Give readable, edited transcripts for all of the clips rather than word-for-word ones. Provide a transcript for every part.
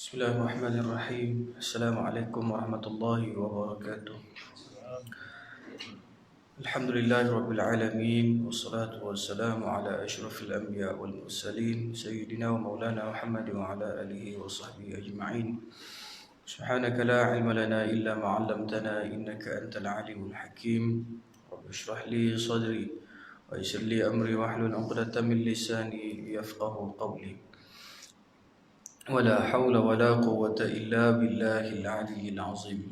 Bismillahirrahmanirrahim. Assalamualaikum warahmatullahi wabarakatuh. Alhamdulillahirabbil alamin wassalatu wassalamu ala asyrafil anbiya wal mursalin sayyidina wa maulana Muhammad wa ala alihi wa sahbihi ajma'in. Subhanaka la ilma lana illa ma 'allamtana innaka antal alimul hakim. Rabbi shrah li sadri wa yassir li amri wahlul 'uqdatam min lisani yafqahu qawli. ولا حول ولا قوة إلا بالله العلي العظيم.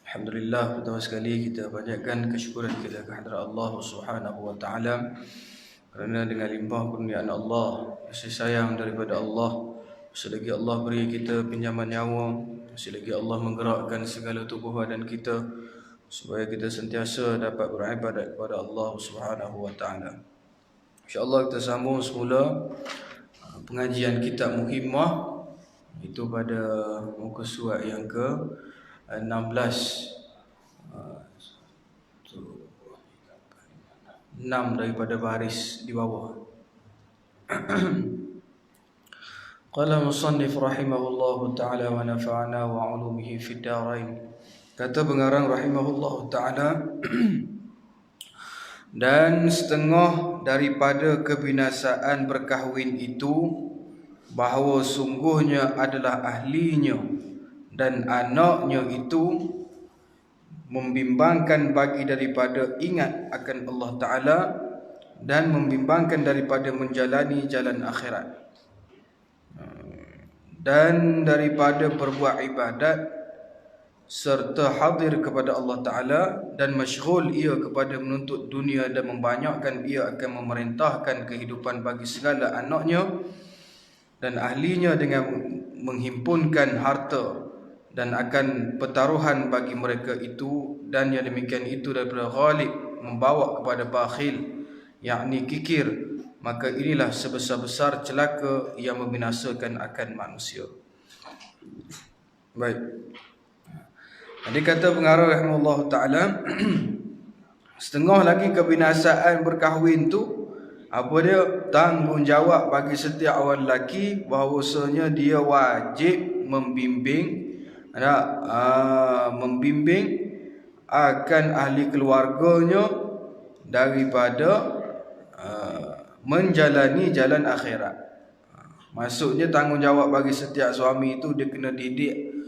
Alhamdulillah, pertama sekali kita banyakkan kesyukuran kita kehadrat Allah Subhanahu wa taala kerana dengan limpah kurniaan Allah, kasih sayang daripada Allah, masih lagi Allah beri kita pinjaman nyawa, masih lagi Allah menggerakkan segala tubuh badan kita supaya kita sentiasa dapat beribadat kepada Allah Subhanahu wa taala. Insya-Allah kita sambung semula pengajian kitab Muhimmah, itu pada muka surat yang ke-16, 6 daripada baris di bawah. Qala musannif rahimahullahu ta'ala wa nafa'ana wa 'ulumihi fid darain. Kata pengarang rahimahullahu ta'ala, dan setengah daripada kebinasaan berkahwin itu bahawa sungguhnya adalah ahlinya dan anaknya itu membimbangkan bagi daripada ingat akan Allah Ta'ala dan membimbangkan daripada menjalani jalan akhirat dan daripada berbuat ibadat serta hadir kepada Allah Ta'ala dan masyghul ia kepada menuntut dunia dan membanyakkan ia akan memerintahkan kehidupan bagi segala anaknya dan ahlinya dengan menghimpunkan harta dan akan pertaruhan bagi mereka itu, dan yang demikian itu daripada ghalib membawa kepada bakhil, yakni kikir, maka inilah sebesar-besar celaka yang membinasakan akan manusia. Baik. Jadi kata pengarang rahimahullah ta'ala, setengah lagi kebinasaan berkahwin tu, apa dia? Tanggungjawab bagi setiap orang lelaki bahawasanya dia wajib membimbing akan ahli keluarganya daripada menjalani jalan akhirat. Maksudnya tanggungjawab bagi setiap suami itu dia kena didik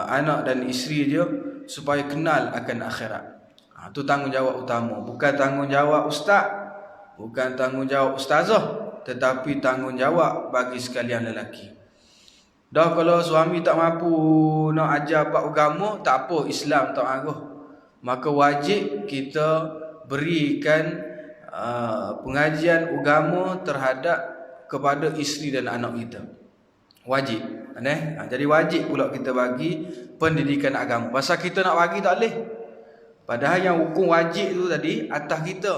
anak dan isteri dia supaya kenal akan akhirat. Itu tanggungjawab utama. Bukan tanggungjawab ustaz, bukan tanggungjawab ustazah, tetapi tanggungjawab bagi sekalian lelaki. Dah kalau suami tak mampu nak ajar bab agama, tak apa, Islam tak aruh, maka wajib kita berikan pengajian agama terhadap kepada isteri dan anak kita. Wajib. Jadi wajib pula kita bagi pendidikan agama. Pasal kita nak bagi tak boleh. Padahal yang hukum wajib tu tadi atas kita.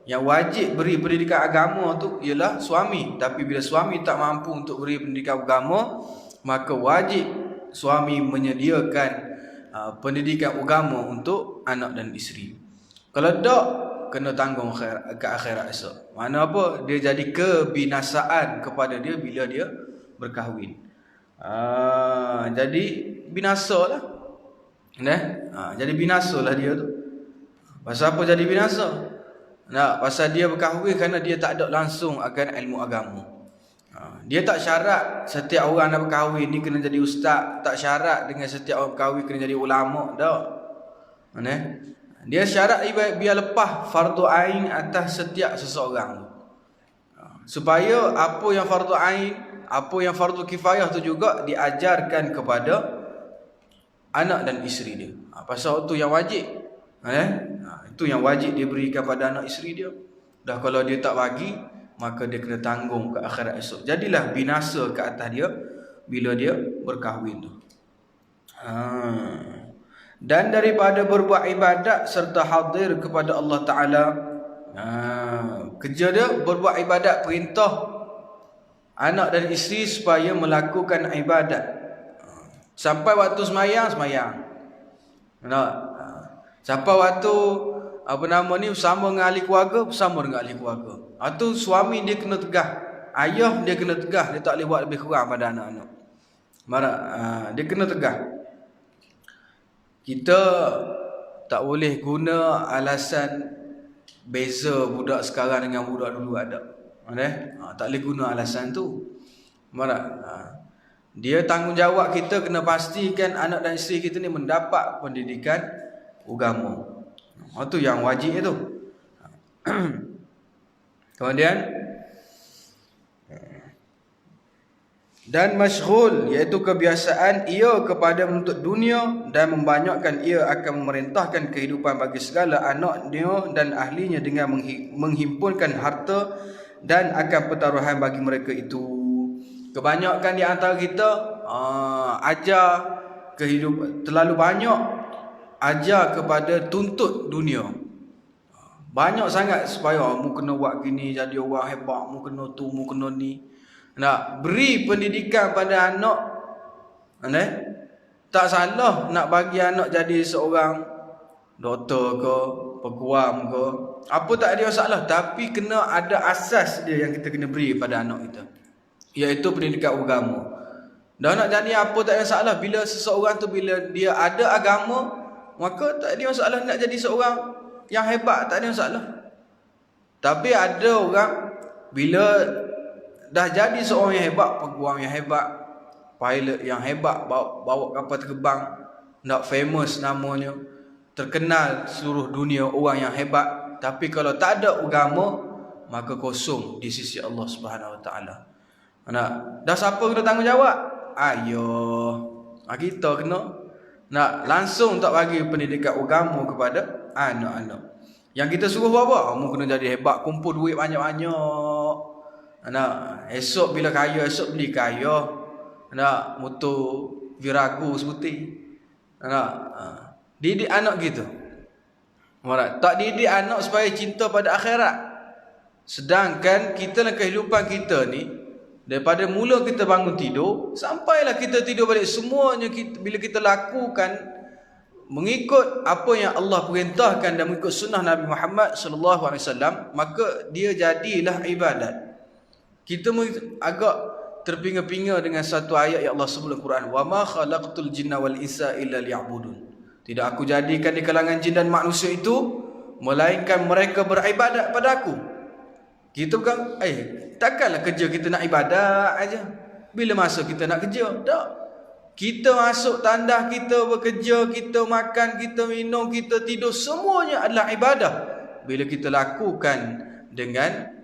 Yang wajib beri pendidikan agama tu ialah suami. Tapi bila suami tak mampu untuk beri pendidikan agama, maka wajib suami menyediakan pendidikan agama untuk anak dan isteri. Kalau tak, kena tanggung ke akhirat esok. Mana apa? Dia jadi kebinasaan kepada dia bila dia berkahwin. Jadi binasalah. Jadi binasalah dia tu. Pasal apa jadi binasa? Pasal dia berkahwin kerana dia tak ada langsung akan ilmu agama. Dia tak syarat setiap orang nak berkahwin ni kena jadi ustaz, tak syarat dengan setiap orang berkahwin kena jadi ulama dah. Dia syarat biar lepas fardu ain atas setiap seseorang. Supaya apa yang fardu ain, apa yang fardu kifayah tu juga diajarkan kepada anak dan isteri dia. Pasal itu yang wajib. Itu yang wajib dia berikan pada anak isteri dia. Dah kalau dia tak bagi, maka dia kena tanggung ke akhirat esok. Jadilah binasa ke atas dia bila dia berkahwin tu. Dan daripada berbuat ibadat serta hadir kepada Allah Ta'ala. Kerja dia berbuat ibadat, perintah anak dan isteri supaya melakukan ibadat. Sampai waktu semayang, sampai waktu bersama dengan ahli keluarga, bersama dengan ahli keluarga. Itu suami dia kena tegah, ayah dia kena tegah, dia tak boleh buat lebih kurang pada anak-anak. Dia kena tegah. Kita tak boleh guna alasan beza budak sekarang dengan budak dulu ada. Tak boleh guna alasan tu. Dia tanggungjawab kita kena pastikan anak dan isteri kita ni mendapat pendidikan agama. Itu yang wajib itu. Kemudian dan masyghul, iaitu kebiasaan ia kepada menuntut dunia dan membanyakkan ia akan memerintahkan kehidupan bagi segala anaknya dan ahlinya dengan menghimpunkan harta dan akan pertaruhan bagi mereka itu. Kebanyakan di antara kita ajar kehidupan terlalu banyak, ajar kepada tuntut dunia. Banyak sangat supaya mu kena buat gini jadi orang hebat, mu kena tu, mu kena ni. Nak beri pendidikan pada anak, tak salah nak bagi anak jadi seorang doktor ke, peguam ke, apa tak ada masalah. Tapi kena ada asas dia yang kita kena beri pada anak kita, iaitu pendidikan agama. Dan nak jadi apa tak ada masalah. Bila seseorang tu, bila dia ada agama, maka tak ada masalah nak jadi seorang yang hebat, tak ada masalah. Tapi ada orang bila dah jadi seorang yang hebat, peguam yang hebat, pilot yang hebat, bawa kapal terbang, nak famous namanya, terkenal seluruh dunia orang yang hebat, tapi kalau tak ada agama, maka kosong di sisi Allah Subhanahu Wa Taala. Dah siapa kena tanggungjawab? Kita kena nak langsung tak bagi pendidikan agama kepada anak-anak. Yang kita suruh buat apa? Kamu kena jadi hebat, kumpul duit banyak-banyak. Esok bila kaya, esok beli kaya. Motor Virago sebuti. Didik anak gitu. Tak didik anak supaya cinta pada akhirat. Sedangkan kita dalam kehidupan kita ni, daripada mula kita bangun tidur sampailah kita tidur balik, semuanya bila kita lakukan mengikut apa yang Allah perintahkan dan mengikut sunnah Nabi Muhammad sallallahu alaihi wasallam, maka dia jadilah ibadat. Kita agak terpinga-pinga dengan satu ayat yang Allah sebut dalam Quran, wa ma khalaqtul jinna wal insa illa liya'budun. Tidak aku jadikan di kalangan jin dan manusia itu melainkan mereka beribadat pada aku. Kita bukan takkanlah kerja kita nak ibadat aja. Bila masa kita nak kerja? Tak. Kita masuk tandas, kita bekerja, kita makan, kita minum, kita tidur, semuanya adalah ibadah bila kita lakukan dengan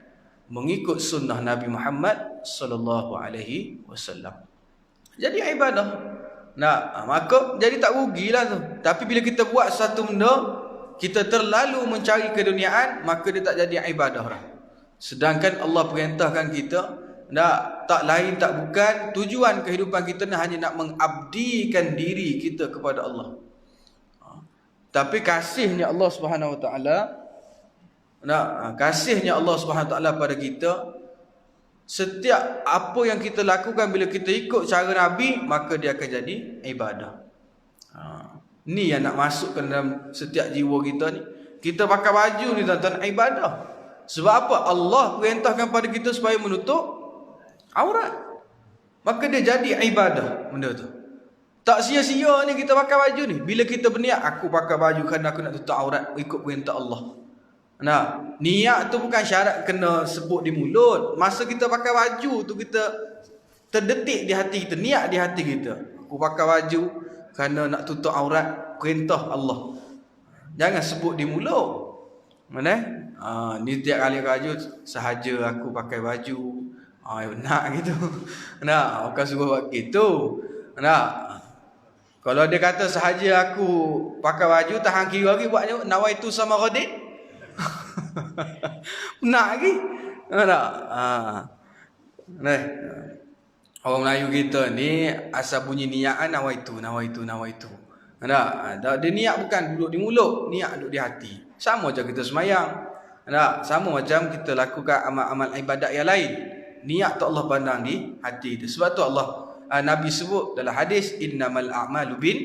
mengikut sunnah Nabi Muhammad sallallahu alaihi wasallam. Jadi ibadah. Maka jadi tak rugilah tu. Tapi bila kita buat satu benda, kita terlalu mencari keduniaan, maka dia tak jadi ibadah dah. Sedangkan Allah perintahkan kita, tak lain tak bukan tujuan kehidupan kita ni hanya nak mengabdikan diri kita kepada Allah. Tapi kasihnya Allah Subhanahu Wa Taala, kasihnya Allah Subhanahu Wa Taala pada kita, setiap apa yang kita lakukan bila kita ikut cara Nabi, maka dia akan jadi ibadah. Ni yang nak masukkan dalam setiap jiwa kita ni. Kita pakai baju ni tuan-tuan, ibadah. Sebab apa? Allah perintahkan pada kita supaya menutup aurat. Maka dia jadi ibadah benda tu. Tak sia-sia ni kita pakai baju ni. Bila kita berniat, aku pakai baju kerana aku nak tutup aurat ikut perintah Allah. Niat tu bukan syarat kena sebut di mulut. Masa kita pakai baju tu, kita terdetik di hati kita, niat di hati kita, aku pakai baju kerana nak tutup aurat, perintah Allah. Jangan sebut di mulut. Ni tiap kali baju sahaja aku pakai baju. Nak gitu. Bukan suruh buat gitu. Kalau dia kata sahaja aku pakai baju, tahan kira lagi buatnya nawaitu sama Radin. Nak lagi. Orang Melayu kita ni asal bunyi niat nawaitu. Dia niat bukan duduk di mulut, niat duduk di hati. Sama macam kita semayang. Sama macam kita lakukan amal-amal ibadat yang lain. Niat tu Allah pandang di hati itu. Sebab tu Nabi sebut dalam hadis, innamal a'malu bin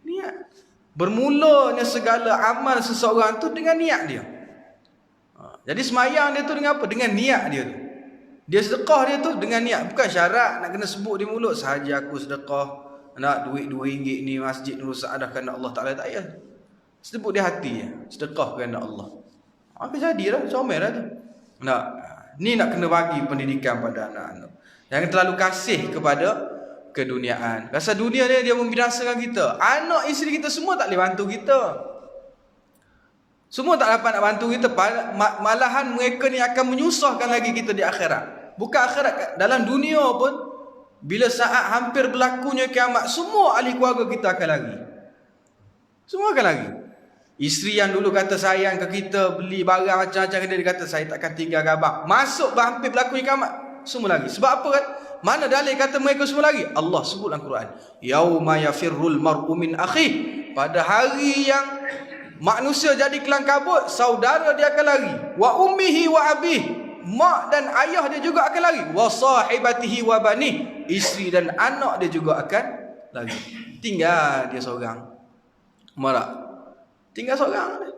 niat. Bermulanya segala amal seseorang tu dengan niat dia. Jadi semayang dia tu dengan apa? Dengan niat dia tu. Dia sedekah dia tu dengan niat, bukan syarat nak kena sebut di mulut sahaja aku sedekah nak duit RM2 ni Masjid Nurul Saadah kerana Allah Taala, tak payah. Sebut di hati ya, sedekah kerana Allah. Apa jadilah comel lah tu. Nak ni nak kena bagi pendidikan pada anak-anak. Jangan terlalu kasih kepada keduniaan. Rasa dunia ni dia membinasakan kita. Anak isteri kita semua tak boleh bantu kita. Semua tak dapat nak bantu kita. Malahan mereka ni akan menyusahkan lagi kita di akhirat. Bukan akhirat, dalam dunia pun, bila saat hampir berlakunya kiamat, semua ahli keluarga kita akan lari. Semua akan lari. Isteri yang dulu kata sayang ke kita, beli barang macam-macam, dia kata saya takkan tinggal abang. Masuk hampir berlakunya kiamat, semua lari. Sebab apa kan? Mana dalil kata mereka semua lari? Allah sebut dalam Quran. Yauma yafirrul mar'u min akhi. Pada hari yang manusia jadi kelang kabut, saudara dia akan lari. Wa ummihi wa abih. Mak dan ayah dia juga akan lari. Wa sahibatihi wa bani. Isteri dan anak dia juga akan lari. Tinggal dia seorang. Marah. Tinggal seorang.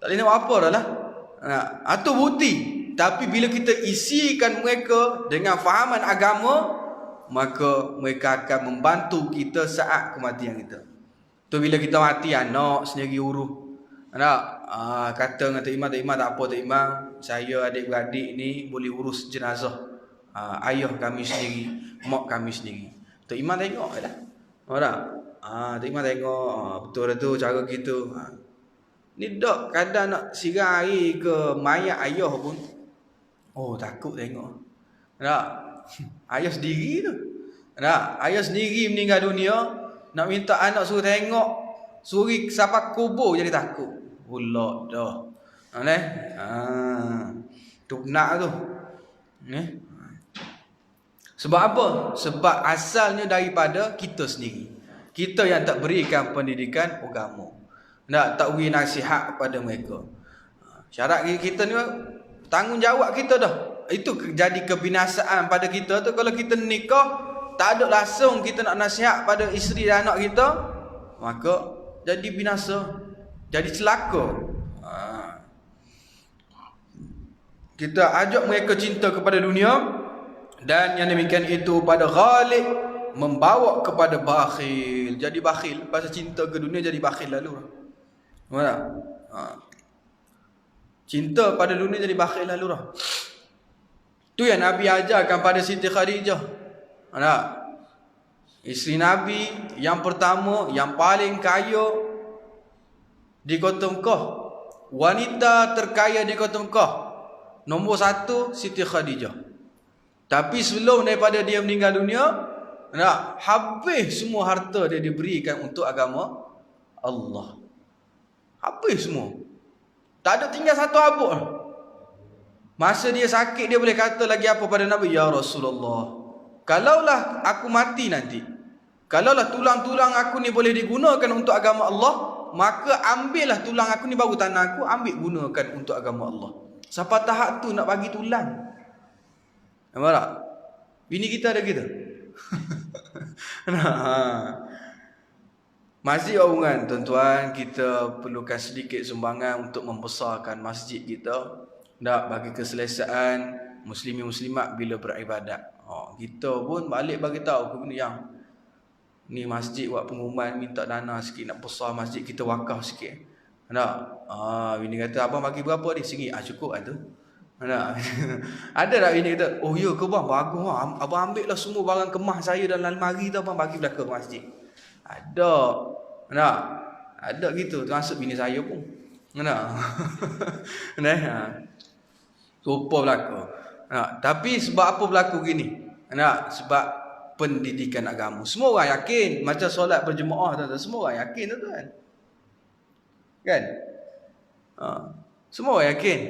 Tak boleh nak buat apa dah lah. Itu bukti. Tapi bila kita isikan mereka dengan fahaman agama, maka mereka akan membantu kita saat kematian kita. Tu bila kita mati, anak sendiri urus. Anak kata dengan Tok Imam, Tok Imam tak apa Tok Imam, saya adik-beradik ni boleh urus jenazah ayah kami sendiri, mak kami sendiri. Tok Imam tengok je lah. Tok Imam tengok betul tu cara gitu. Ni dok kadang nak siram air ke mayat ayah pun, takut tengok. Ayah sendiri tu. Ayah sendiri meninggal dunia, nak minta anak suruh tengok, suruh sampai kubur jadi takut. Ulak dah. Tu nak tu. Sebab apa? Sebab asalnya daripada kita sendiri. Kita yang tak berikan pendidikan agama. Tak beri nasihat kepada mereka. Syarat kita ni tanggungjawab kita dah. Itu jadi kebinasaan pada kita tu. Kalau kita nikah, tak ada langsung kita nak nasihat pada isteri dan anak kita, maka jadi binasa, jadi celaka. Kita ajak mereka cinta kepada dunia, dan yang demikian itu pada ghalib membawa kepada bakhil. Jadi bakhil, pasal cinta ke dunia jadi bakhil lalu. Cinta pada dunia jadi bakhil lalu dah. Tu yang Nabi ajarkan pada Siti Khadijah. Isteri Nabi yang pertama, yang paling kaya di Kota Mekah. Wanita terkaya di Kota Mekah. Nombor 1 Siti Khadijah. Tapi sebelum daripada dia meninggal dunia, habis semua harta dia diberikan untuk agama Allah. Habis semua. Tak ada tinggal satu abuk. Masa dia sakit, dia boleh kata lagi apa pada Nabi? Ya Rasulullah, kalaulah aku mati nanti, kalaulah tulang-tulang aku ni boleh digunakan untuk agama Allah, maka ambillah tulang aku ni, baru tanah aku ambil gunakan untuk agama Allah. Sampai tahap tu nak bagi tulang. Nampak tak? Bini kita ada kita. Masjid Aungan, tuan-tuan, kita perlukan sedikit sumbangan untuk membesarkan masjid kita. Tak bagi keselesaan muslimin muslimat bila beribadat. Kita pun balik bagi tahu ke benda yang ni masjid buat pengumuman, minta dana sikit nak besar masjid kita, wakaf sikit. Bini kata abang bagi berapa ni? Sini. Cukup tu. Ada tak bini kata, oh ya ke bang, bagus bang, abang ambil lah semua barang kemah saya dalam lemari tu, abang bagi belakang masjid. Ada. Ada gitu, termasuk bini saya pun. Rupa berlaku. Tapi sebab apa berlaku gini? Sebab pendidikan agama. Semua orang yakin. Macam solat berjemaah tu, semua orang yakin tu kan. Kan? Semua orang yakin.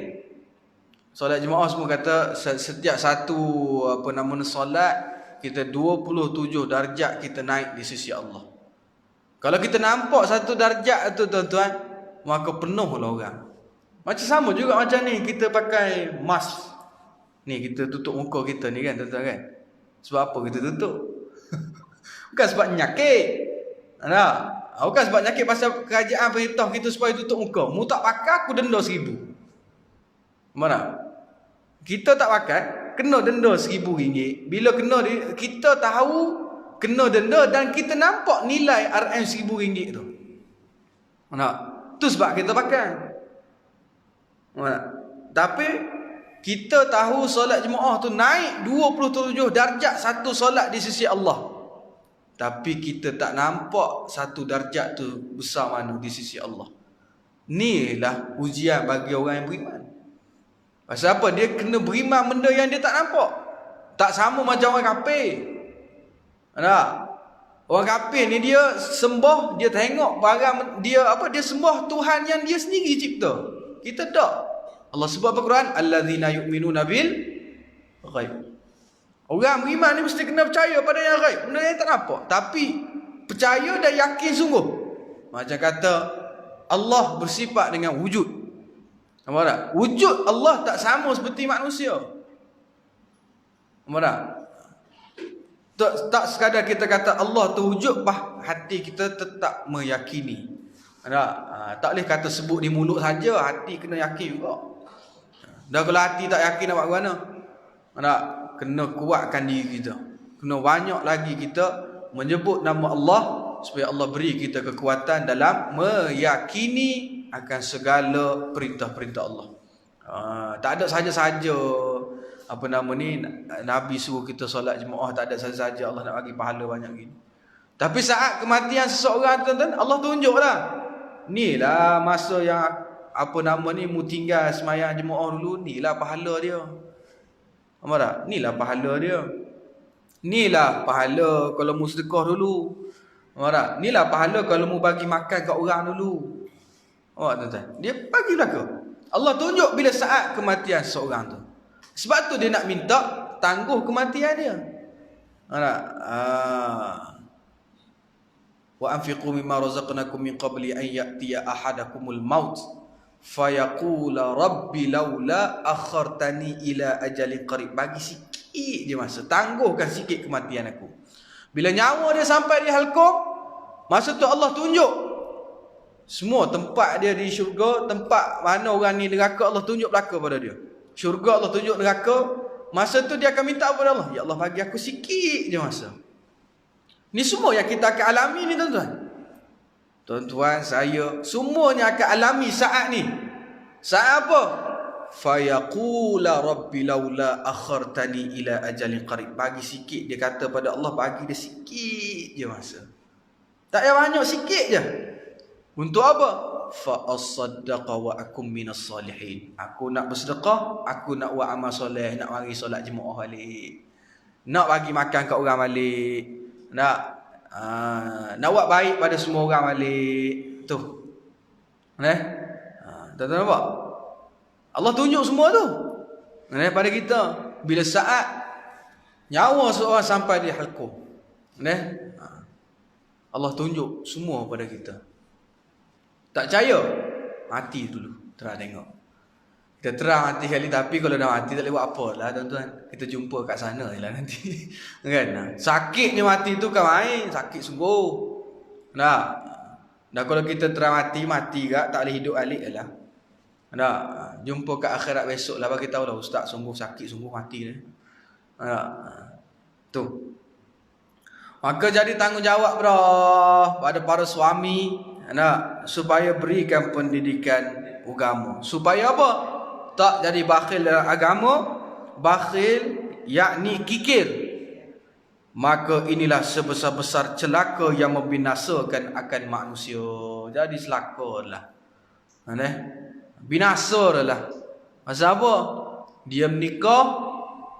Solat jemaah semua kata setiap satu solat kita 27 darjat kita naik di sisi Allah. Kalau kita nampak satu darjat tu tuan-tuan, maka penuhlah orang. Macam sama juga macam ni, kita pakai mask. Ni kita tutup muka kita ni kan tuan-tuan kan. Sebab apa kita tutup? Bukan sebab nyakit. Bukan sebab nyakit, pasal kerajaan perintah kita supaya tutup muka. Mu tak pakai, aku denda 1,000. Mana? Kita tak pakai, kena denda RM1,000. Bila kena kita tahu kena denda dan kita nampak nilai RM RM1,000 tu. Nak? Tu sebab kita pakai. Nak? Tapi kita tahu solat jemaah tu naik 27 darjat satu solat di sisi Allah. Tapi kita tak nampak satu darjat tu besar mana di sisi Allah. Inilah ujian bagi orang yang beriman. Pasal apa? Dia kena beriman benda yang dia tak nampak. Tak sama macam orang kafir. Nah, orang kafir ni dia sembah, dia tengok barang dia dia sembah Tuhan yang dia sendiri cipta. Kita tak. Allah sebut dalam Quran, allazina yu'minuna bil ghaib. Orang beriman ni mesti kena percaya pada yang ghaib, benda yang tak nampak. Tapi percaya dan yakin sungguh. Macam kata Allah bersifat dengan wujud. Nampak tak? Wujud Allah tak sama seperti manusia. Nampak tak? Tak sekadar kita kata Allah tu wujud, hati kita tetap meyakini. Tak boleh kata sebut di mulut saja, hati kena yakin juga. Dan kalau hati tak yakin nak buat mana? Kena kuatkan diri kita. Kena banyak lagi kita menyebut nama Allah supaya Allah beri kita kekuatan dalam meyakini akan segala perintah-perintah Allah. Tak ada saja-saja Nabi suruh kita solat jemaah, tak ada saja-saja Allah nak bagi pahala banyak gini. Tapi saat kematian seseorang tuan-tuan, Allah tunjuklah. Inilah masa yang mu tinggal semayang jemaah dulu, inilah pahala dia. Nampak tak? Inilah pahala dia. Inilah pahala kalau mu sedekah dulu. Nampak tak? Inilah pahala kalau mu bagi makan kat orang dulu. Nampak tuan-tuan? Dia bagi belaka. Allah tunjuk bila saat kematian seseorang tu. Sebab tu dia nak minta tangguh kematian dia. Nampak tak? Wa anfiqu mimma razaqnakum min qabli an ya'tiya ahadakumul maut fayaqula rabbi laula akhartani ila ajalin qarib. Bagi sikit dia masa, tangguhkan sikit kematian aku. Bila nyawa dia sampai di halqum, masa tu Allah tunjuk semua tempat dia di syurga, tempat mana orang ni neraka, Allah tunjuk belaka pada dia. Syurga Allah tunjuk neraka. Masa tu dia akan minta kepada Allah, ya Allah bagi aku sikit je masa. Ni semua yang kita akan alami ni tuan-tuan. Tuan-tuan, saya semuanya akan alami saat ni. Saat apa? Fayaqula rabbi laula akhartani ila ajalin qarib. Bagi sikit, dia kata pada Allah, bagi dia sikit je masa. Tak payah banyak, sikit je. Untuk apa? Fa asaddaqa wa akum minas salihin. Aku nak bersedekah, aku nak buat amal soleh, nak mari solat jemaah balik. Nak bagi makan kat orang balik. Nak buat baik pada semua orang balik. Tu. Tuan-tuan nampak? Allah tunjuk semua tu pada kita. Bila saat nyawa seorang sampai di halqum, Allah tunjuk semua pada kita. Tak percaya? Mati dulu, terang tengok. Kita terang mati kali, tapi kalau dah mati tak boleh buat apa lah tuan-tuan. Kita jumpa kat sana je lah nanti. Kan? Sakitnya mati tu kan main, sakit sungguh. Dan kalau kita terang mati kak, tak boleh hidup balik je lah. Jumpa kat akhirat besok lah, bagi tahu lah ustaz, sungguh sakit, sungguh mati ni. Tu. Maka jadi tanggungjawab pada para suami supaya berikan pendidikan agama. Supaya apa? Tak jadi bakhil dalam agama, bakhil yakni kikir. Maka inilah sebesar-besar celaka yang membinasakan akan manusia. Jadi selakarlah. Binasalah. Pasal apa? Dia menikah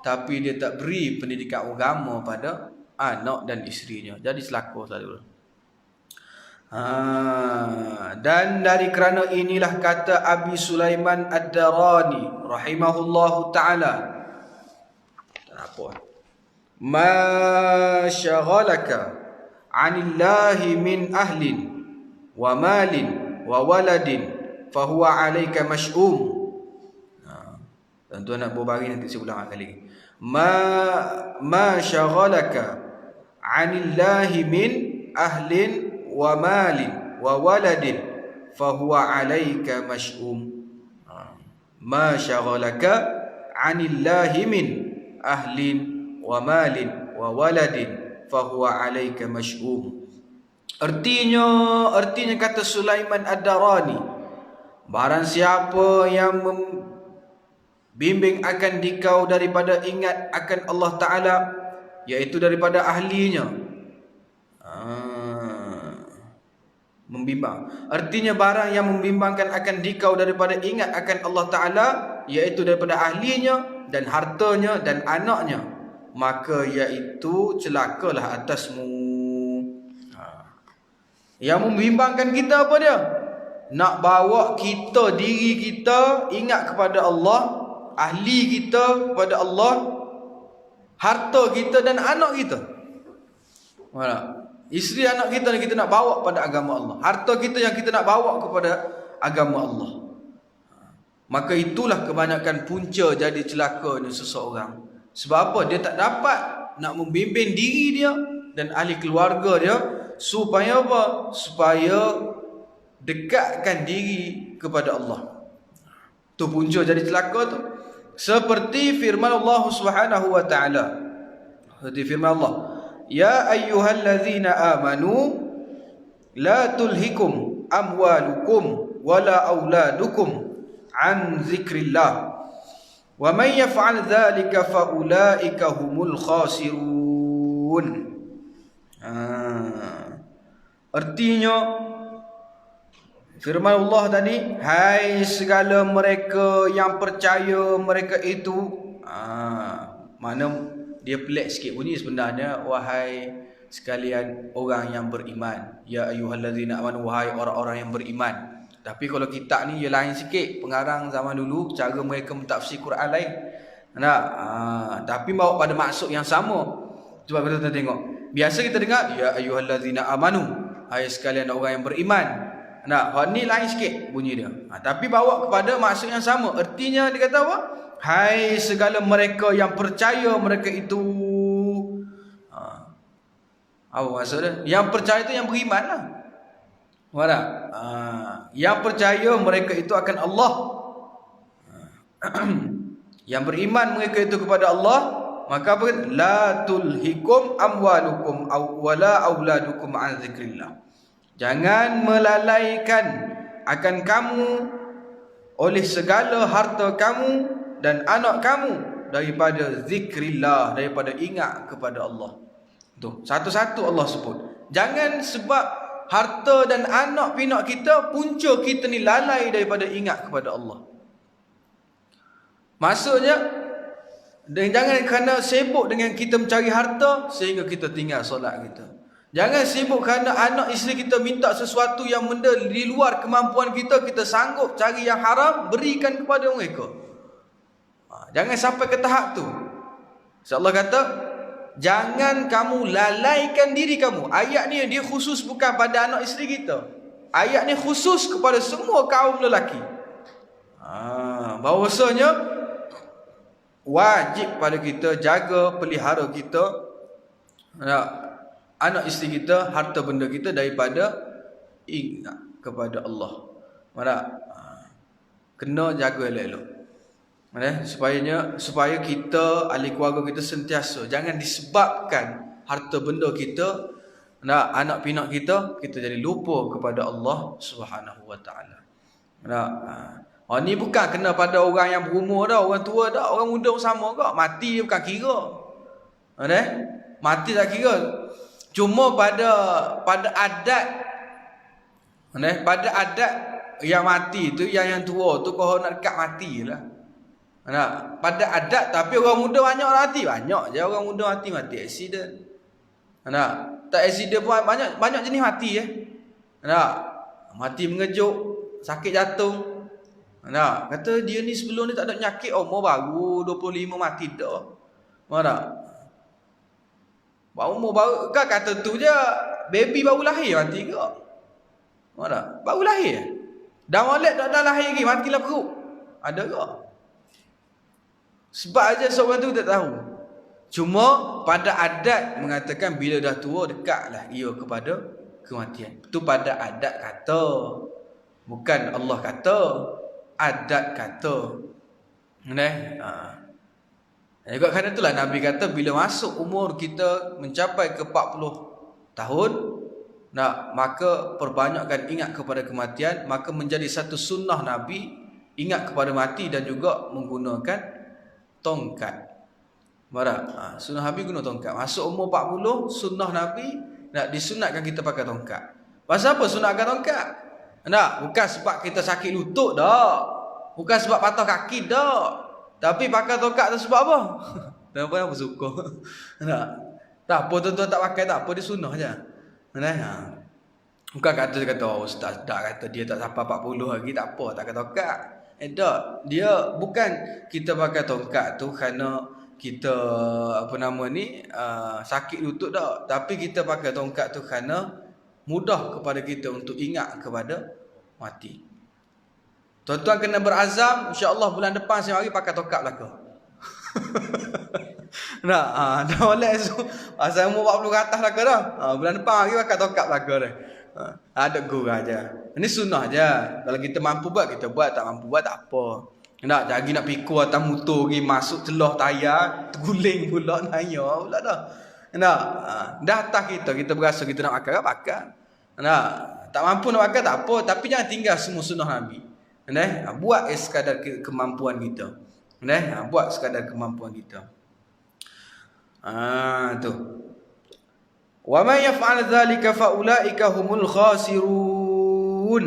tapi dia tak beri pendidikan agama pada anak dan isterinya. Jadi selaka selalu. Dan dari kerana inilah kata Abi Sulaiman Ad-Darani rahimahullahu ta'ala, ma syaghalaka 'anillahi min ahlin wa malin wa waladin fahuwa 'alaika mash'um. Tuan-tuan nak berbagi nanti saya ulang kali. Ma syaghalaka 'anillahi min ahlin wa malin wa waladin fahuwa 'alaika mash'um. Ma syaghalaka 'anillahi min ahlin wa malin wa waladin fahuwa 'alaika mash'um. Artinya kata Sulaiman Ad-Darani, barang siapa yang membimbing akan dikau daripada ingat akan Allah Ta'ala, iaitu daripada ahlinya. Membimbang, artinya barang yang membimbangkan akan dikau daripada ingat akan Allah Ta'ala, iaitu daripada ahlinya dan hartanya dan anaknya, maka iaitu celakalah atasmu. Yang membimbangkan kita apa dia? Nak bawa kita, diri kita ingat kepada Allah, ahli kita kepada Allah, harta kita dan anak kita. Isteri anak kita yang kita nak bawa pada agama Allah, harta kita yang kita nak bawa kepada agama Allah. Maka itulah kebanyakan punca jadi celakanya seseorang. Sebab apa? Dia tak dapat nak membimbing diri dia dan ahli keluarga dia supaya apa? Supaya dekatkan diri kepada Allah. Tu punca jadi celaka tu. Seperti firman Allah Subhanahu wa taala. Seperti firman Allah, ya ayyuhallazina amanu la tulhikum amwalukum wala auladukum an zikrillah wa man yaf'al dhalika fa ulaika humul khasirun. Artinya firman Allah tadi, hai segala mereka yang percaya, mereka itu mana dia pelik sikit bunyi sebenarnya, wahai sekalian orang yang beriman, ya ayyuhallazina amanu, wahai orang-orang yang beriman. Tapi kalau kitab ni dia lain sikit, pengarang zaman dulu cara mereka mentafsir Quran lain. Tapi bawa pada maksud yang sama. Cuba kita tengok. Biasa kita dengar ya ayyuhallazina amanu, hai sekalian orang yang beriman. Hak ni lain sikit bunyi dia. Tapi bawa kepada maksud yang sama. Artinya dia kata apa? Hai segala mereka yang percaya, mereka itu apa maksud dia? Yang percaya itu yang beriman lah. Yang percaya mereka itu akan Allah. Yang beriman mereka itu kepada Allah, maka apa? La tulhikum amwalukum wala auladukum an zikrillah. Jangan melalaikan akan kamu oleh segala harta kamu dan anak kamu daripada zikrillah, daripada ingat kepada Allah. Tu satu-satu Allah sebut. Jangan sebab harta dan anak pinak kita punca kita ni lalai daripada ingat kepada Allah. Maksudnya, dan jangan kerana sibuk dengan kita mencari harta sehingga kita tinggal solat kita. Jangan sibuk kerana anak isteri kita minta sesuatu yang benda di luar kemampuan kita, kita sanggup cari yang haram, berikan kepada mereka. Jangan sampai ke tahap tu. Allah kata, jangan kamu lalaikan diri kamu. Ayat ni dia khusus bukan pada anak isteri kita. Ayat ni khusus kepada semua kaum lelaki. Bahawasanya wajib pada kita jaga, pelihara kita, anak isteri kita, harta benda kita daripada ingat kepada Allah. Kena jaga elok-elok. Supaya kita, ahli keluarga kita sentiasa, jangan disebabkan harta benda kita, anak pinak kita jadi lupa kepada Allah Subhanahu wa taala. Ni bukan kena pada orang yang berumur dah, orang tua dah, orang muda pun sama kok. Mati bukan kira. Mati tak kira. Cuma pada adat, pada adat yang mati tu, yang tua tu kau nak dekat matilah. Pada adat, tapi orang muda banyak mati. Banyak je orang muda mati accident. Tak accident pun banyak jenis mati mati mengejut, sakit jantung. Kata dia ni sebelum ni tak ada penyakit, umur baru 25 mati dah. Umur baru kan kata tu je, baby baru lahir mati ke? Baru lahir. Dah molek dah lahir lagi, matilah perut. Ada ke? Sebab aja seorang tu tak tahu. Cuma pada adat mengatakan bila dah tua dekatlah ia kepada kematian. Itu pada adat kata. Bukan Allah kata, adat kata. Juga kerana itulah Nabi kata bila masuk umur kita mencapai ke 40 tahun, maka perbanyakkan ingat kepada kematian, maka menjadi satu sunnah Nabi ingat kepada mati dan juga menggunakan tongkat. Sunnah Nabi guna tongkat. Masuk umur 40, sunnah Nabi nak disunatkan kita pakai tongkat. Pasal apa sunatkan tongkat? Bukan sebab kita sakit lutut dah. Bukan sebab patah kaki dah. Tapi pakai tongkat tu sebab apa? Tak apa yang bersuka. Tak apa tuan-tuan tak pakai tak apa, dia sunnah je. Bukan kata ustaz dah kata dia tak sampai 40 lagi tak apa, tak kata tongkat. Tak, dia bukan kita pakai tongkat tu kerana kita sakit lutut dah, tapi kita pakai tongkat tu kerana mudah kepada kita untuk ingat kepada mati. Tuan-tuan kena berazam, insya-Allah bulan depan saya mari pakai tongkat belaka. Dah boleh saya umur 40 ke atas belaka dah. Bulan depan mari pakai tongkat belaka dah. Ada gurau aja. Ini sunnah aja. Kalau kita mampu buat kita buat, tak mampu buat tak apa. Jadi nak pikul atas motor pergi masuk celah tayar, terguling pula naya pula dah. Dah atas kita berasa kita nak pakai. Tak mampu nak pakai tak apa, tapi jangan tinggal semua sunnah Nabi. Buat sekadar kemampuan kita. Buat sekadar kemampuan kita. Tu. Wa may yaf'al dzalika fa ulaika humul khasirun.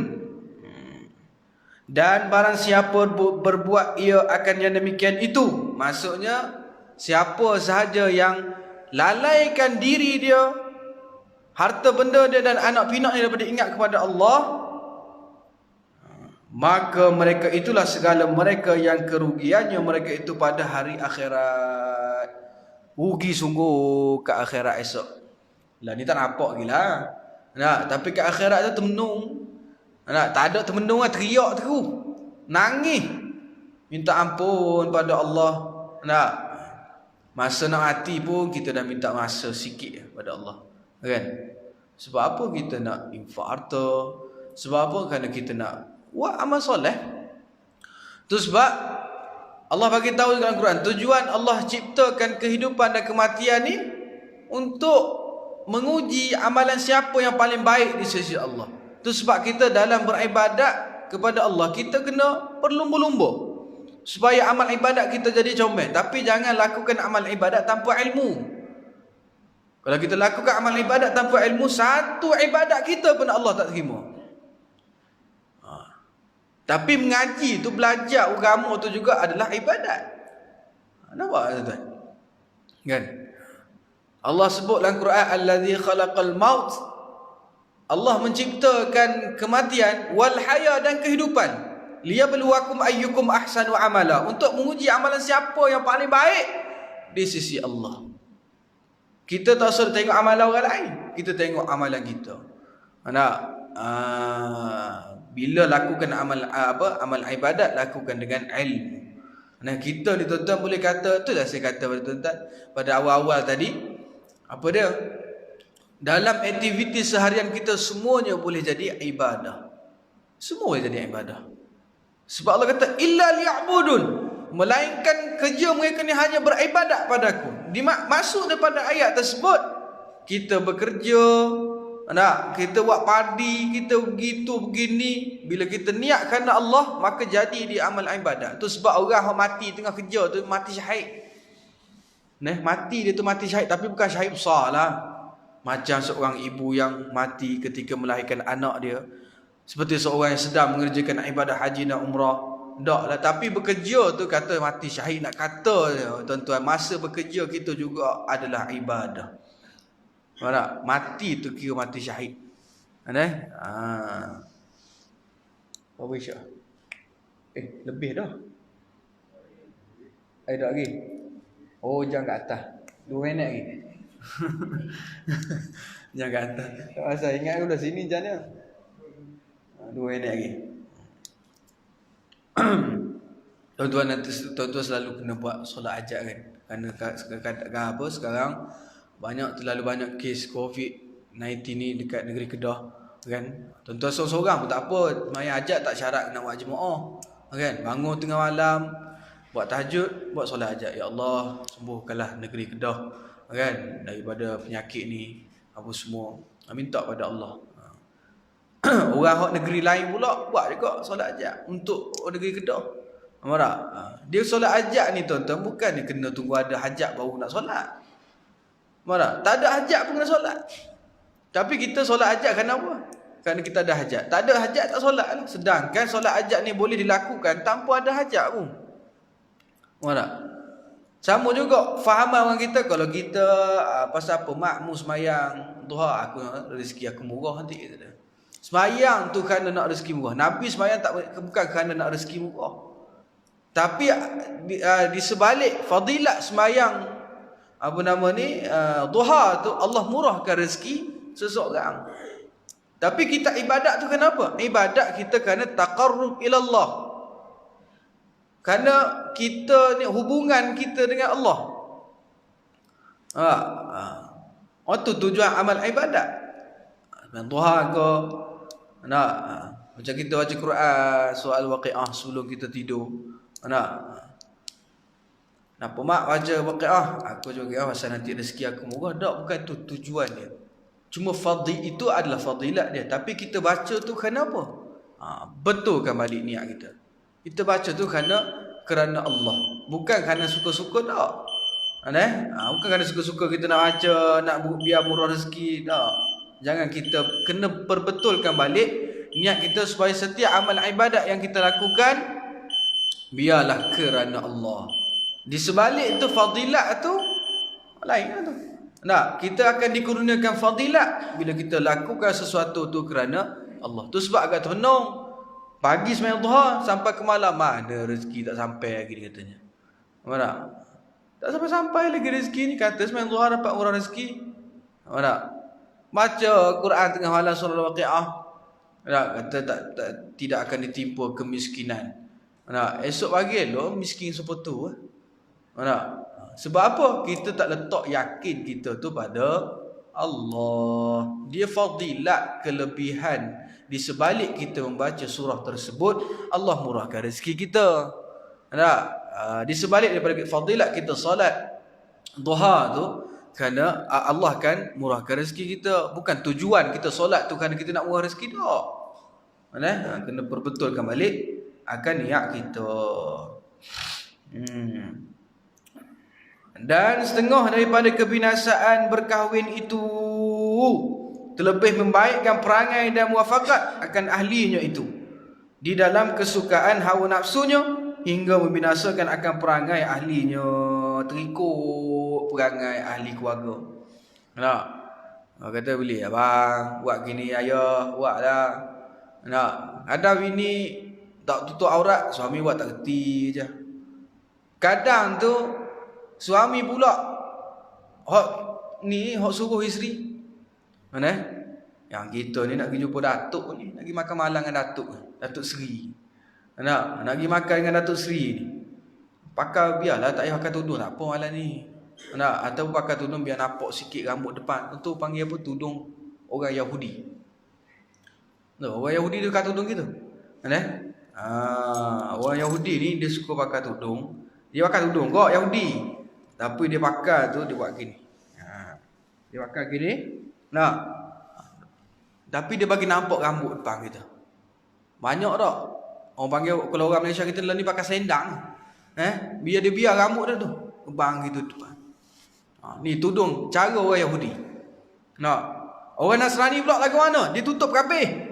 Dan barang siapa berbuat ia akan yang demikian itu. Maksudnya siapa sahaja yang lalaikan diri dia, harta benda dia dan anak pinak dia daripada ingat kepada Allah, maka mereka itulah segala mereka yang kerugiannya mereka itu pada hari akhirat. Rugi sungguh ke akhirat esok. Lah ni tak nampak gila. Tapi ke akhirat tu termenung. Tak ada termenung, teriak terus. Nangis. Minta ampun pada Allah. Masa nak mati pun kita dah minta masa sikit pada Allah. Kan? Sebab apa kita nak infak harta? Sebab apa? Kerana kita nak buat amal soleh. Tu sebab Allah bagi tahu dalam Quran, tujuan Allah ciptakan kehidupan dan kematian ni untuk menguji amalan siapa yang paling baik di sisi Allah. Tu sebab kita dalam beribadat kepada Allah, kita kena berlumba-lumba supaya amal ibadat kita jadi comel. Tapi jangan lakukan amal ibadat tanpa ilmu. Kalau kita lakukan amal ibadat tanpa ilmu, satu ibadat kita pun Allah tak terima. Tapi mengaji tu, belajar agama tu juga adalah ibadat. Nampak tuan-tuan? Kan? Allah sebut dalam Quran, allazi khalaqal maut. Allah menciptakan kematian, wal haya dan kehidupan. Liyabluwakum ayyukum ahsanu amala. Untuk menguji amalan siapa yang paling baik di sisi Allah. Kita tak usah tengok amalan orang lain, kita tengok amalan kita. Bila lakukan amal ibadat, lakukan dengan ilmu. Kita ni tuan-tuan boleh kata, itulah saya kata pada tuan-tuan pada awal-awal tadi, apa dia? Dalam aktiviti seharian kita semuanya boleh jadi ibadah. Semua boleh jadi ibadah. Sebab Allah kata illa liya'budun, melainkan kerja mereka ni hanya beribadat padaku. Masuk daripada ayat tersebut, kita bekerja, kita buat padi, kita begitu begini. Bila kita niat kerana Allah, maka jadi di amal ibadat. Tu sebab orang yang mati tengah kerja tu mati syahid. Mati dia tu mati syahid, tapi bukan syahid besar lah. Macam seorang ibu yang mati ketika melahirkan anak dia, seperti seorang yang sedang mengerjakan ibadah haji dan umrah. Tak lah, tapi bekerja tu kata mati syahid. Nak kata tuan-tuan, masa bekerja kita juga adalah ibadah. Mati tu kira mati syahid. Berapa isyak? Lebih dah. Ada lagi? Oh, jangan kat atas. 2 minit lagi. Jangan kat atas. Tak pasal, ingat aku dah sini jangan. 2 minit lagi. Tuan-tuan selalu kena buat solat hajat kan. Kerana apa sekarang terlalu banyak kes COVID-19 ni dekat negeri Kedah kan. Tuan-tuan seorang-seorang pun tak apa, sembahyang hajat tak syarat nak buat jemaah kan. Bangun tengah malam buat tahajud, buat solat hajat. Ya Allah, sembuhkanlah negeri Kedah kan daripada penyakit ni apa semua. Minta pada Allah. Orang hak negeri lain pula buat juga solat hajat untuk negeri Kedah. Faham tak? Dia solat hajat ni tuan-tuan bukan dia kena tunggu ada hajat baru nak solat. Faham tak? Tak ada hajat pun kena solat. Tapi kita solat hajat kerana apa? Kerana kita ada hajat. Tak ada hajat tak solat lah. Sedangkan solat hajat ni boleh dilakukan tanpa ada hajat pun. Faham tak? Sama juga fahaman orang kita kalau kita pasal apa makmum semayang duha, aku rezeki aku murah nanti kata. Semayang tu kerana nak rezeki murah. Nabi semayang tak bukan kerana nak rezeki murah. Tapi di sebalik fadilat semayang apa nama ni duha tu Allah murahkan rezeki seseorang. Tapi kita ibadat tu kenapa? Ibadat kita kerana taqarrub ila Allah. Kerana kita ni hubungan kita dengan Allah. Itu tujuan amal ibadat. Duha ke macam kita baca Quran soal waqiah sebelum kita tidur. Kenapa mak baca waqiah? Aku juga pasal nanti rezeki aku murah. Tak, bukan tu tujuan dia. Cuma itu adalah fadilat dia. Tapi kita baca tu kenapa? Betulkan balik niat kita. Kita baca tu kerana Allah. Bukan kerana suka-suka tak. Bukan kerana suka-suka kita nak baca, nak biar murah rezeki. Tak. Jangan kita kena perbetulkan balik niat kita supaya setiap amal ibadat yang kita lakukan biarlah kerana Allah. Di sebalik tu fadilat tu lain lah tu. Kita akan dikurniakan fadilat bila kita lakukan sesuatu tu kerana Allah. Tu sebab agak tenung. Pagi sembahyang duha sampai ke malam mana rezeki tak sampai lagi dia katanya. Faham tak? Tak sampai lagi rezeki ni kata sembahyang duha dapat murah rezeki. Faham tak? Baca Quran tengah malam surah Al-Waqiah. Kata tidak akan ditimpa kemiskinan. Esok pagi lo miskin seperti sebab apa? Kita tak letak yakin kita tu pada Allah. Dia fadilat kelebihan di sebalik kita membaca surah tersebut Allah murahkan rezeki kita. Di sebalik daripada fadilat kita solat duha tu kerana Allah kan murahkan rezeki kita. Bukan tujuan kita solat tu kerana kita nak murah rezeki tak. Kena perbetulkan balik akan niat kita. Dan setengah daripada kebinasaan berkahwin itu terlebih membaikkan perangai dan muafakat akan ahlinya itu di dalam kesukaan hawa nafsunya hingga membinasakan akan perangai ahlinya, terikut perangai ahli keluarga. Kata boleh abang buat gini, ayah buatlah. Ada bini tak tutup aurat, suami buat tak reti je. Kadang tu suami pula hak suruh isteri. Yang kita ni nak pergi jumpa datuk ni, nak pergi makan malam dengan Datuk Seri. Nak pergi makan dengan Datuk Seri ni. Pakai biarlah tak payah pakai tudung tak apa malam ni. Atau pakai tudung biar nampak sikit rambut depan. Itu panggil apa? Tudung orang Yahudi. Orang Yahudi dia pakai tudung gitu. Orang Yahudi ni dia suka pakai tudung. Dia pakai tudung kok Yahudi. Tapi dia pakai tu dia buat gini. Dia pakai gini. Tapi dia bagi nampak rambut depan kita. Banyak tak? Orang panggil kalau orang Malaysia kita ni pakai sendang. Biar dia biar rambut dia tu kebang gitu depan. Ni tudung cara orang Yahudi. Orang Nasrani pula lagu mana? Dia tutup kabeh.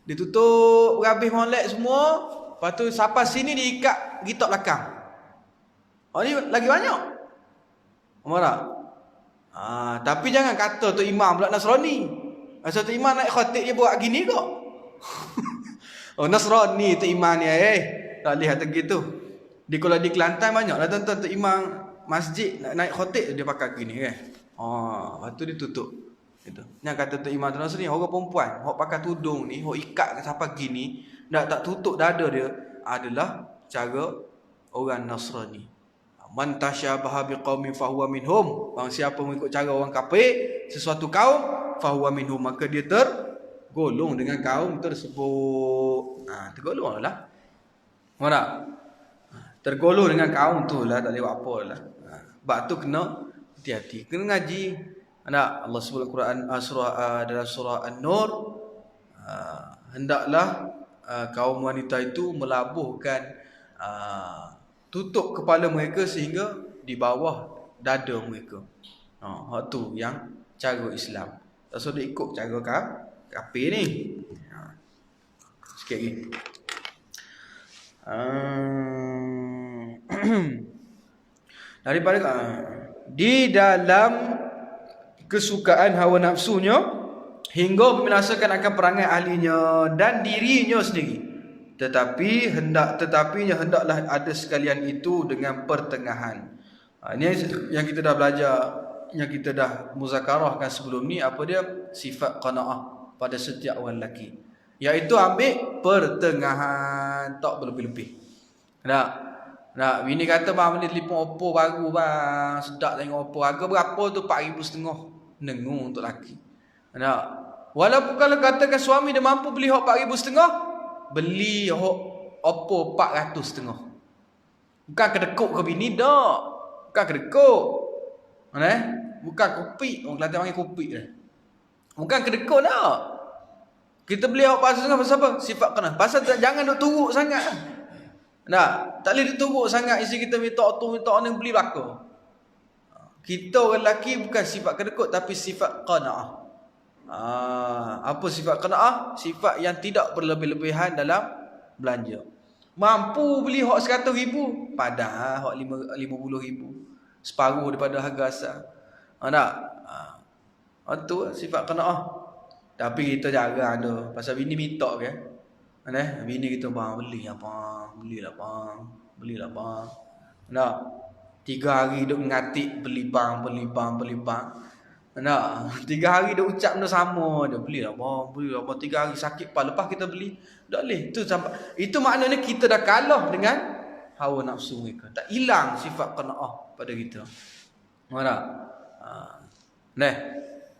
Dia tutup kabeh molek semua. Lepas tu sampai sini diikat gitok belakang. Ni lagi banyak. Marah. Tapi jangan kata tu imam pula Nasrani. Asal tu imam naik khatib dia buat gini kok. Nasrani tu imam ni tak lihat gitu. Kalau di Kelantan banyak lah tuan-tuan tu imam masjid nak naik khatib dia pakai gini kan. Lepas tu dia tutup. Gitu. Yang kata tu imam tu Nasrani orang perempuan hok pakai tudung ni, hok ikat sampai gini, tak tutup dada dia adalah cara orang Nasrani. Man tasyabaha biqaumin fahuwa minhum. Barang siapa mengikut cara orang kafir sesuatu kaum fahuwa minhum, maka dia tergolong dengan kaum tersebut. Tergolong lah. Mana? tergolong dengan kaum tu lah, tak boleh buat apa lah. Sebab tu kena hati-hati, kena ngaji. Anak Allah sebut Al-Quran dalam surah An-Nur, hendaklah kaum wanita itu melabuhkan tutup kepala mereka sehingga di bawah dada mereka. Hak tu yang cara Islam. Tak sudah ikut cara kafir ni. Sikit lagi. Daripada di dalam kesukaan hawa nafsunya hingga membinasakan akan perangai ahlinya dan dirinya sendiri. Tetapinya hendaklah ada sekalian itu dengan pertengahan. Ini yang kita dah belajar, yang kita dah muzakarahkan sebelum ni. Apa dia? Sifat qanaah pada setiap orang lelaki, iaitu ambil pertengahan, tak berlebih-lebih. Nak bini kata bang beli telefon Oppo baru bang, sedap tengok Oppo. Harga berapa tu? 4,500. Nengu untuk lelaki. Walaupun kalau katakan suami dia mampu beli hok 4,500, beli hok Oppo 400,500. Bukan kedekuk ke bini dak. Bukan kedekuk. Bukan kopi. Orang Kelantan panggil kopi dah. Bukan kedekuk dak. Kita beli hok 400,500 pasal apa? Sifat kena. Pasal jangan duk turuk sangat. Tak boleh dituruk sangat. Isteri kita minta ni beli belakang. Kita orang lelaki bukan sifat kedekut, tapi sifat qanaah. Apa sifat qanaah? Sifat yang tidak berlebih-lebihan dalam belanja. Mampu beli hok 100,000, padahal hok 50,000, separuh daripada harga asal. Itu sifat qanaah. Tapi kita jarang ada. Pasal bini minta kan. Bini kita bang belilah bang. 3 hari duk ngatik beli bang. 3 hari duk ucap benda sama je. Belilah bang. 3 hari sakit kepala, lepas kita beli. Tak boleh. Itu maknanya kita dah kalah dengan hawa nafsu mereka. Tak hilang sifat qanaah pada kita.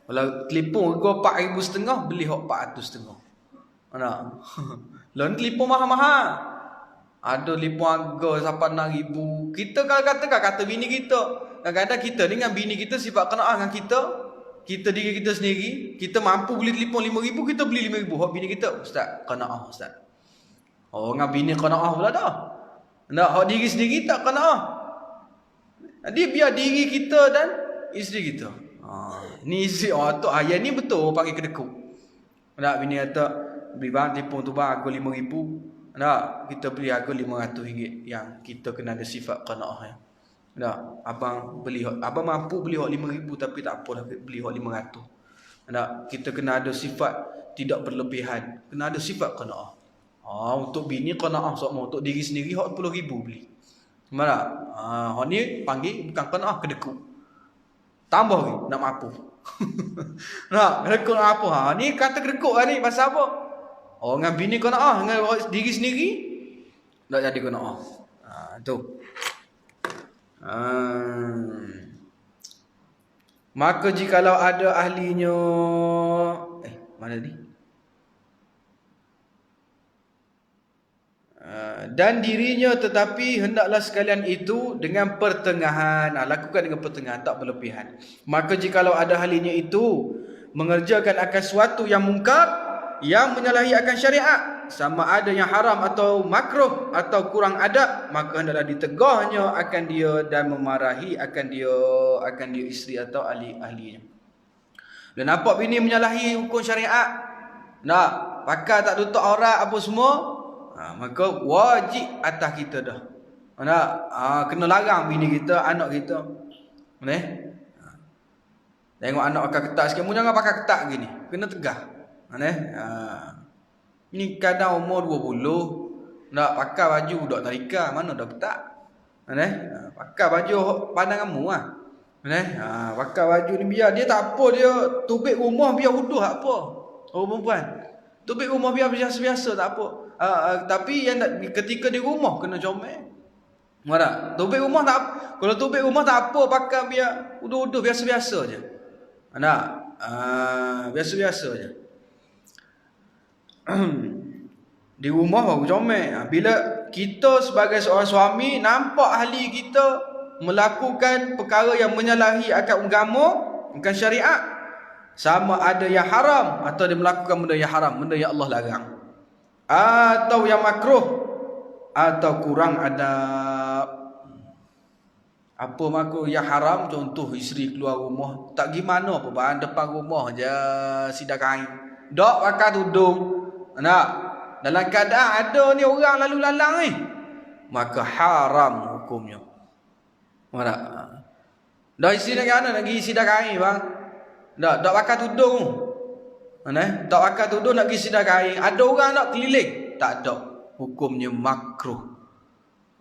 Kalau telefon harga 4,500, beli hok 400,500. Lalu telefon mahal-mahal. Ada telefon harga sampai 6,000. Kita kalau kata bini kita, kadang-kadang kita dengan bini kita sifat qanaah dengan kita diri kita sendiri. Kita mampu beli telefon 5,000, kita beli 5,000. Hak bini kita, ustaz, qanaah ustaz. Dengan bini qanaah pula dah. Hak diri sendiri tak qanaah. Dia biar diri kita dan isteri kita. Ni isteri tu ayat ni betul orang panggil kedekut. Bini kata beli bang telefon tu bang harga 5,000. Kita beli harga RM500 yang kita kena ada sifat qanaah. Abang mampu beli hak 5,000, tapi tak apalah beli hak 500. Kita kena ada sifat tidak berlebihan. Kena ada sifat qanaah. Untuk bini qanaah sama, untuk diri sendiri hak 10,000 beli. Hak ni panggil bukan qanaah, kedekut. Tambah lagi nak mampu. Kedekut nak apa? Ni kata kedekut ni pasal apa? Dengan bini qanaah, dengan diri sendiri tak jadi qanaah. Tu. Maka jikalau ada ahlinya, mana ni? Dan dirinya, tetapi hendaklah sekalian itu dengan pertengahan. Lakukan dengan pertengahan, tak berlebihan. Maka jikalau ada ahlinya itu mengerjakan akan suatu yang mungkar, yang menyalahi akan syariat, sama ada yang haram atau makruh atau kurang adab, maka hendaklah ditegahnya akan dia dan memarahi akan dia isteri atau ahli-ahlinya. Dan nampak bini menyalahi hukum syariat, pakai tak tutup aurat apa semua, maka wajib atas kita dah. Kena larang bini kita, anak kita. Tengok anak pakai ketat sikit, mu jangan pakai ketat gini. Kena tegah. Ni kadang umur 20, nak pakai baju budak tadika, mana dah ketat. Pakai baju pandang kamu pakai baju ni biar dia tak apa, dia tubik rumah biar huduh tak apa. Perempuan tubik rumah biar biasa-biasa tak apa. Tapi yang ketika di rumah kena comel. Tubik rumah tak, kalau tubik rumah tak apa, pakai biar huduh-huduh biasa-biasa je. Biasa-biasa je. Di rumah baru comel. Bila kita sebagai seorang suami nampak ahli kita melakukan perkara yang menyalahi akan agama, akan syariat, sama ada yang haram atau dia melakukan benda yang haram, benda yang Allah larang, atau yang makruh, atau kurang adab. Apa makruh yang haram? Contoh isteri keluar rumah tak gimana apa, bahan depan rumah je sidang kain, dak pakai tudung. Nak dalam keadaan ada ni orang lalu lalang ni, maka haram hukumnya. Mana? Dah isteri nak mana nak pergi sidang kain bang? Dak pakai tudung. Mana? Dak pakai tudung nak pergi sidang kain. Ada orang nak keliling, tak ada. Hukumnya makruh.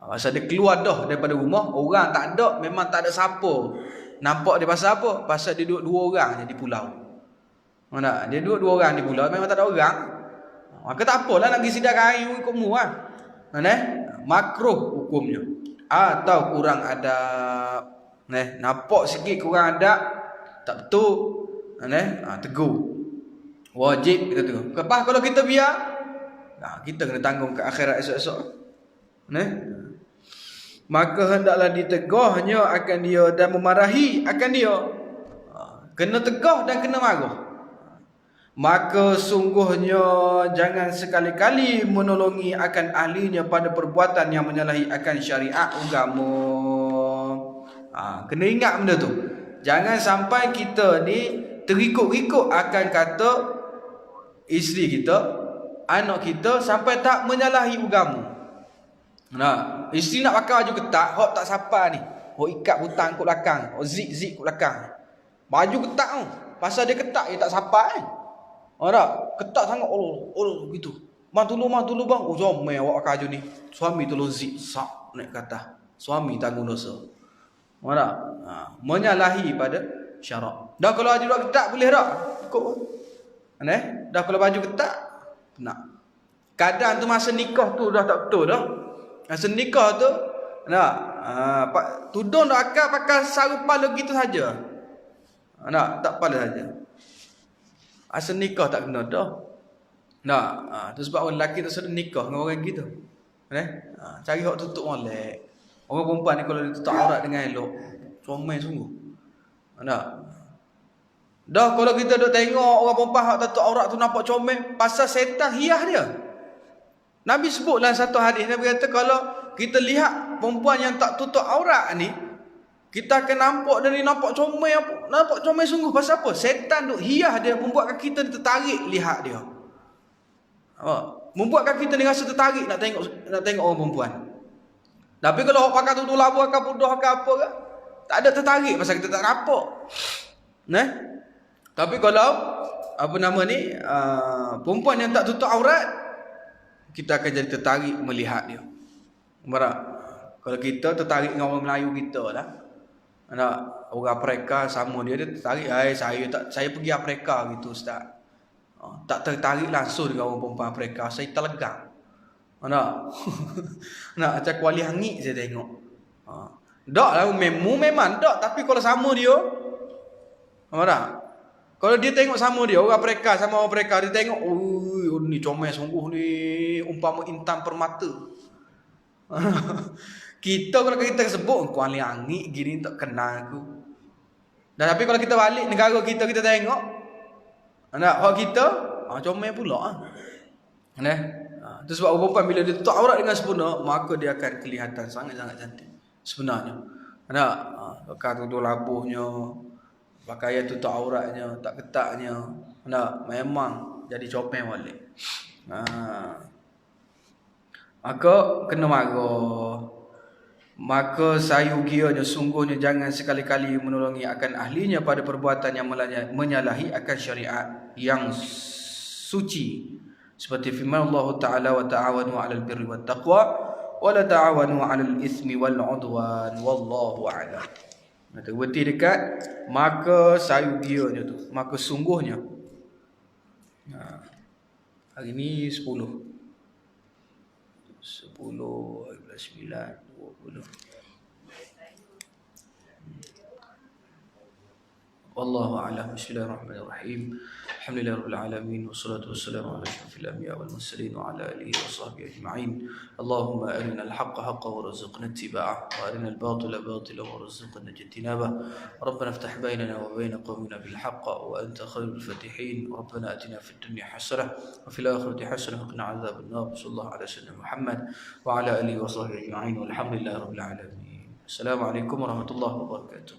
Pasal dia keluar dah daripada rumah, orang tak ada, memang tak ada siapa nampak dia. Pasal apa? Pasal dia duduk 2 orang je di pulau. Mana? Dia duduk 2 orang di pulau, memang tak ada orang. Maka tak apalah nak pergi sidang kain ikut mu lah. Mana? Makruh hukumnya. Atau kurang adab. Nampak sikit kurang adab, tak betul, tegur. Wajib kita tegur. Lepas kalau kita biar, kita kena tanggung ke akhirat esok-esok. Maka hendaklah ditegahnya akan dia dan memarahi akan dia. Kena tegah dan kena marah. Maka sungguhnya jangan sekali-kali menolongi akan ahlinya pada perbuatan yang menyalahi akan syariat agama. Kena ingat benda tu. Jangan sampai kita ni terikut-ikut akan kata isteri kita, anak kita, sampai tak menyalahi agama. Isteri nak pakai baju ketat, hok tak sapa ni, hok ikat butang kat belakang, hok zip kat belakang. Baju ketat tu, pasal dia ketat dia tak sapa kan. Tak ketat sangat, gitu. Bang tolong bang. Jom awak pakai baju ni. Suami tolong zip sak naik ke atas. Suami tanggung dosa. Menyalahi pada syarak. Dah kalau baju ketat boleh tak? Ikut. Dah kalau baju ketat nak. Kadang tu masa nikah tu dah tak betul dah. Masa nikah tu tudung dah akal pakai sarung pala gitu saja. Tak pala saja. Asal nikah tak kena dah. Tu sebab orang lelaki tak sedar nikah dengan orang gitu. Cari hak tutup molek. Orang perempuan ni kalau dia tutup aurat dengan elok, comel sungguh. Dah kalau kita duk tengok orang perempuan hak tutup aurat tu nampak comel, pasal setan hias dia. Nabi sebut dalam satu hadis, Nabi kata kalau kita lihat perempuan yang tak tutup aurat ni, kita akan nampak dia ni nampak comel sungguh. Pasal apa? Setan duk hias dia, membuatkan kita tertarik lihat dia. Membuatkan kita ni rasa tertarik nak tengok orang perempuan. Tapi kalau orang pakai tudung labu ke pudah ke apa ke, tak ada tertarik pasal kita tak nampak. Tapi kalau perempuan yang tak tutup aurat, kita akan jadi tertarik melihat dia. Kalau kita tertarik dengan orang Melayu kita lah, orang Afrika sama dia tertarik. Saya pergi Afrika gitu ustaz. Tak tertarik langsung dengan orang perempuan Afrika, saya terlegang. Macam kuali hangit saya tengok. Tak lah, memang tak. Tapi kalau sama dia, kalau dia tengok sama dia, orang Afrika sama orang Afrika, dia tengok, ni comel sungguh ni, umpama intan permata. Kita kalau kita sebut kuali hangit gini tak kenal aku. Dan tapi kalau kita balik negara kita tengok, hak kita comel pula. Itu sebab orang perempuan bila dia tutup aurat dengan sempurna, maka dia akan kelihatan sangat-sangat cantik sebenarnya. Pakai tudung labuhnya, pakaian tutup auratnya, tak ketatnya, memang jadi comel balik. Maka kena marah. Maka sayugianya sungguhnya jangan sekali-kali menolongi akan ahlinya pada perbuatan yang menyalahi akan syariat yang suci. Seperti firman Allah Ta'ala, wa ta'awanu 'alal birri wat taqwa wa la ta'awanu 'alal itsmi wal 'udwan wallahu a'lam. Berarti dekat maka sayugianya tu, maka sungguhnya. Hari ni 10 11 9 20. والله أعلم. بسم الله الرحمن الرحيم. الحمد لله رب العالمين، والصلاة والسلام على أشرف الأنبياء والمرسلين وعلى آله وصحبه أجمعين. اللهم أرنا الحق حقا وارزقنا اتباعه، وأرنا الباطل باطلا وارزقنا اجتنابه. ربنا افتح بيننا وبين قومنا بالحق وأنت خير الفاتحين. ربنا آتنا في الدنيا حسنة وفي الآخرة حسنة وقنا عذاب النار. صلى الله على سيدنا محمد وعلى آله وصحبه أجمعين، والحمد لله رب العالمين. السلام عليكم ورحمة الله وبركاته.